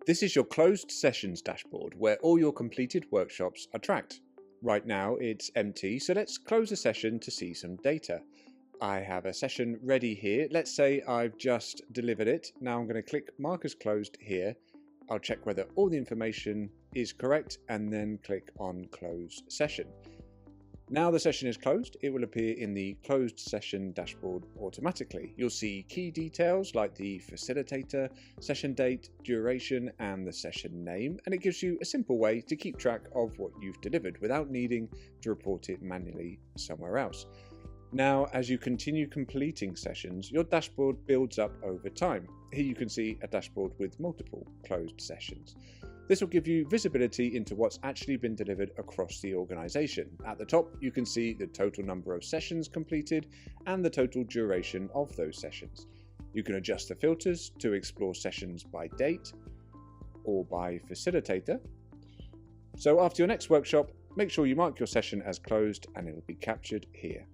This is your closed sessions dashboard where all your completed workshops are tracked. Right now it's empty, so let's close a session to see some data. I have a session ready here. Let's say I've just delivered it. Now I'm going to click Mark as closed here. I'll check whether all the information is correct and then click on Close Session. Now the session is closed, it will appear in the closed session dashboard automatically. You'll see key details like the facilitator, session date, duration, and the session name, and it gives you a simple way to keep track of what you've delivered without needing to report it manually somewhere else. Now, as you continue completing sessions, your dashboard builds up over time. Here you can see a dashboard with multiple closed sessions. This will give you visibility into what's actually been delivered across the organization. At the top, you can see the total number of sessions completed and the total duration of those sessions. You can adjust the filters to explore sessions by date or by facilitator. So after your next workshop, make sure you mark your session as closed and it will be captured here.